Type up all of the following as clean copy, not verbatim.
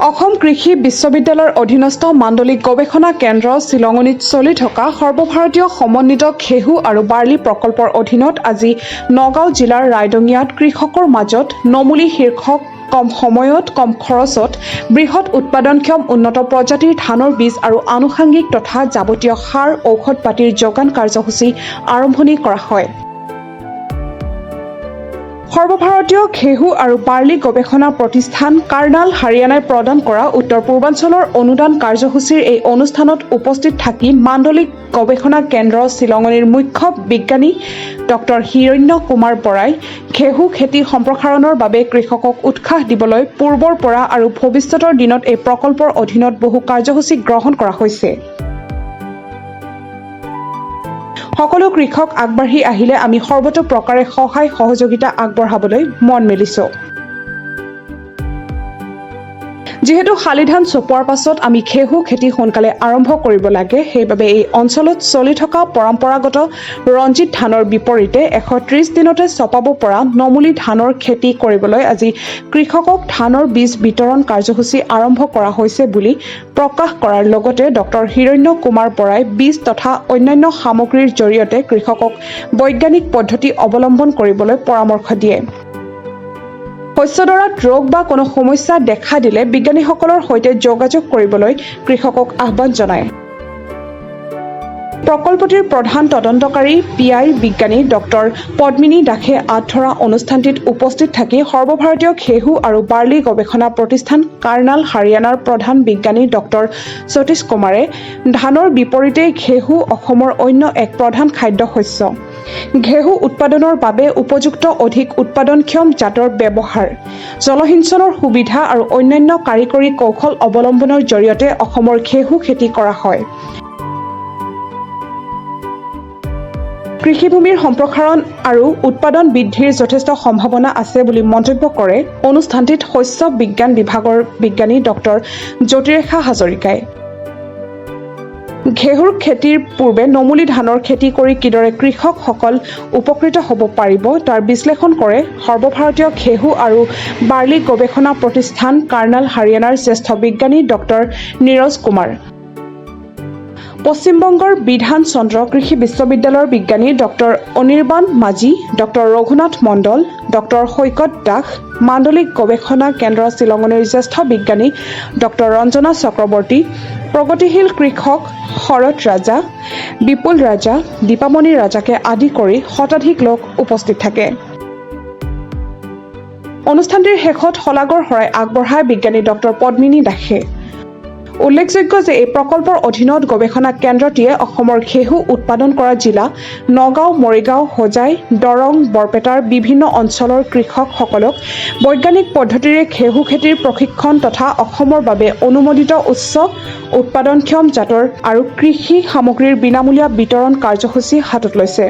অসম কৃষি বিশ্ববিদ্যালয়ৰ অধীনস্থ মাণ্ডলিক গৱেষণা কেন্দ্ৰ শিলঙনিত চলি থকা সৰ্বভাৰতীয় সমন্বিত ঘেঁহু আৰু বাৰ্লি প্ৰকল্পৰ অধীনত আজি নগাঁও জিলাৰ ৰাইডঙিয়াত কৃষকৰ মাজত নমুলি শীৰ্ষক কম সময়ত কম খৰচত বৃহৎ উৎপাদনক্ষম উন্নত প্ৰজাতিৰ ধানৰ বীজ আৰু আনুষাংগিক তথা যাৱতীয় সাৰ ঔষধ পাতিৰ যোগান কাৰ্যসূচী আৰম্ভণি কৰা হয়। সৰ্বভাৰতীয় ঘেঁহু আৰু বাৰ্লি গৱেষণা প্ৰতিষ্ঠান কাৰ্নাল হাৰিয়ানাই প্ৰদান কৰা উত্তৰ পূৰ্বাঞ্চলৰ অনুদান কাৰ্যসূচীৰ এই অনুষ্ঠানত উপস্থিত থাকি মাণ্ডলিক গৱেষণা কেন্দ্ৰ শিলঙনিৰ মুখ্য বিজ্ঞানী ডক্টৰ হিৰণ্য কুমাৰ বৰাই ঘেঁহু খেতি সম্প্ৰসাৰণৰ বাবে কৃষকক উৎসাহ দিবলৈ পূৰ্বৰ পৰা আৰু ভৱিষ্যতৰ দিনত এই প্ৰকল্পৰ অধীনত বহু কাৰ্যসূচী গ্ৰহণ কৰা হৈছে। সকলো কৃষক আগবাঢ়ি আহিলে আমি সৰ্বতো প্ৰকাৰে সহায় সহযোগিতা আগবঢ়াবলৈ মন মেলিছো। যিহেতু শালি ধান চপোৱাৰ পাছত আমি ঘেঁহু খেতি সোনকালে আৰম্ভ কৰিব লাগে, সেইবাবে এই অঞ্চলত চলি থকা পৰম্পৰাগত ৰঞ্জিত ধানৰ বিপৰীতে 130 দিনতে চপাব পৰা নমুলি ধানৰ খেতি কৰিবলৈ আজি কৃষকক ধানৰ বীজ বিতৰণ কাৰ্যসূচী আৰম্ভ কৰা হৈছে বুলি প্ৰকাশ কৰাৰ লগতে ডক্টৰ হিৰণ্য কুমাৰ বৰাই বীজ তথা অন্যান্য সামগ্ৰীৰ জৰিয়তে কৃষকক বৈজ্ঞানিক পদ্ধতি অৱলম্বন কৰিবলৈ পৰামৰ্শ দিয়ে। শস্যডৰাত ৰোগ বা কোনো সমস্যা দেখা দিলে বিজ্ঞানীসকলৰ সৈতে যোগাযোগ কৰিবলৈ কৃষকক আহ্বান জনায়। প্ৰকল্পটিৰ প্ৰধান তদন্তকাৰী PI বিজ্ঞানী ডক্টৰ পদ্মিনী দাসে আঁতৰা অনুষ্ঠানটিত উপস্থিত থাকি সৰ্বভাৰতীয় ঘেঁহু আৰু বাৰ্লি গৱেষণা প্ৰতিষ্ঠান কাৰ্নাল হাৰিয়ানাৰ প্ৰধান বিজ্ঞানী ডক্টৰ সতীশ কুমাৰে ধানৰ বিপৰীতে ঘেঁহু অসমৰ অন্য এক প্ৰধান খাদ্য শস্য। ঘেঁহু উৎপাদনৰ বাবে উপযুক্ত অধিক উৎপাদনক্ষম জাতৰ ব্যৱহাৰ, জলসিঞ্চনৰ সুবিধা আৰু অন্যান্য কাৰিকৰী কৌশল অৱলম্বনৰ জৰিয়তে অসমৰ ঘেঁহু খেতি কৰা হয়। কৃষিভূমিৰ সম্প্ৰসাৰণ আৰু উৎপাদন বৃদ্ধিৰ যথেষ্ট সম্ভাৱনা আছে বুলি মন্তব্য কৰে অনুষ্ঠানটিত শস্য বিজ্ঞান বিভাগৰ বিজ্ঞানী ডক্টৰ জ্যোতিৰেখা হাজৰিকাই। ঘেঁহুৰ খেতিৰ পূৰ্বে নমুলি ধানৰ খেতি কৰি কিদৰে কৃষকসকল উপকৃত হ'ব পাৰিব তাৰ বিশ্লেষণ কৰে সৰ্বভাৰতীয় ঘেঁহু আৰু বাৰ্লি গৱেষণা প্ৰতিষ্ঠান কাৰ্নাল হাৰিয়ানাৰ জ্যেষ্ঠ বিজ্ঞানী ডক্টৰ নীৰজ কুমাৰ। পশ্চিমবংগৰ বিধান চন্দ্ৰ কৃষি বিশ্ববিদ্যালয়ৰ বিজ্ঞানী ডক্টৰ অনিৰ্বাণ মাঝি, ডক্টৰ ৰঘুনাথ মণ্ডল, ডক্টৰ সৈকত দাস, মাণ্ডলিক গৱেষণা কেন্দ্ৰ শিলঙনিৰ জ্যেষ্ঠ বিজ্ঞানী ডক্টৰ ৰঞ্জনা চক্ৰৱৰ্তী, প্ৰগতিশীল কৃষক শৰৎ ৰাজা, বিপুল ৰাজা, দীপামণি ৰাজাকে আদি কৰি শতাধিক লোক উপস্থিত থাকে। অনুষ্ঠানটিৰ শেষত শলাগৰ শৰাই আগবঢ়ায় বিজ্ঞানী ডক্টৰ পদ্মিনী দাসে। উল্লেখযোগ্য যে এই প্ৰকল্পৰ অধীনত গৱেষণা কেন্দ্ৰটিয়ে অসমৰ ঘেঁহু উৎপাদন কৰা জিলা নগাঁও, মৰিগাঁও, হোজাই, দৰং, বৰপেটাৰ বিভিন্ন অঞ্চলৰ কৃষকসকলক বৈজ্ঞানিক পদ্ধতিৰে ঘেঁহু খেতিৰ প্ৰশিক্ষণ তথা অসমৰ বাবে অনুমোদিত উচ্চ উৎপাদনক্ষম জাতৰ আৰু কৃষি সামগ্ৰীৰ বিনামূলীয়া বিতৰণ কাৰ্যসূচী হাতত লৈছে।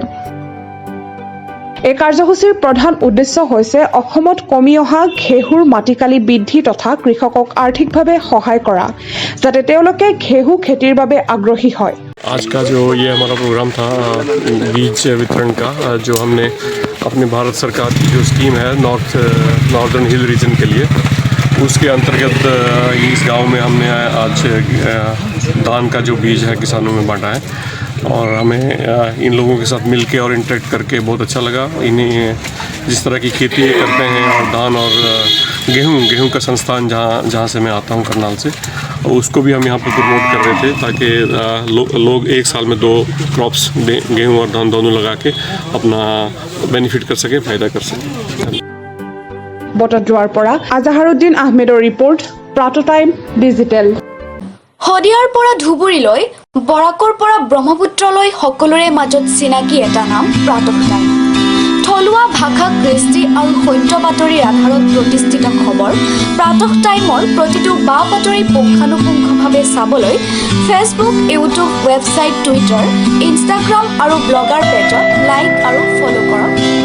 এই কাৰ্যসূচীৰ প্ৰধান উদ্দেশ্য হৈছে অসমত কমি অহা ঘেঁহুৰ মাটিকালি বৃদ্ধি তথা কৃষকক আৰ্থিকভাৱে সহায় কৰা যাতে তেওঁলোকে ঘেঁহু খেতিৰ বাবে আগ্ৰহী হয়। आज का जो ये हमारा प्रोग्राम था बीज वितरण का, जो हमने अपने भारत सरकार की जो स्कीम है नॉर्दर्न हिल रीजन के लिए, उसके अंतर्गत इस गांव में हमने आज धान का जो बीज है किसानों में बांटा है और हमें इन लोगों के साथ मिलके और इंटरेक्ट करके बहुत अच्छा लगा। इन्हें जिस तरह की खेती करते हैं और धान और गेहूं का संस्थान जहाँ से मैं आता हूँ करनाल से, उसको भी हम यहाँ पर प्रमोट कर रहे थे ताकि लोग एक साल में 2 क्रॉप्स गेहूं और धान दोनों लगा के अपना बेनिफिट कर सकें, फायदा कर सकें। বটদ্ৰোৱাৰ পৰা আজাহাৰুদ্দিন আহমেদৰ ৰিপৰ্ট, প্ৰাত টাইম ডিজিটেল। শদিয়াৰ পৰা ধুবুৰীলৈ, বৰাকৰ পৰা ব্ৰহ্মপুত্ৰলৈ সকলোৰে মাজত চিনাকি এটা নাম প্ৰাত টাইম। থলুৱা ভাষা, কৃষ্টি আৰু সত্য বাতৰিৰ আধাৰত প্ৰতিষ্ঠিত খবৰ প্ৰাত টাইমৰ প্ৰতিটো বা বাতৰি পুংখানুপুংখভাৱে চাবলৈ Facebook, YouTube, website, Twitter, Instagram আৰু ব্লগাৰ পেজত লাইক আৰু ফ'ল' কৰক।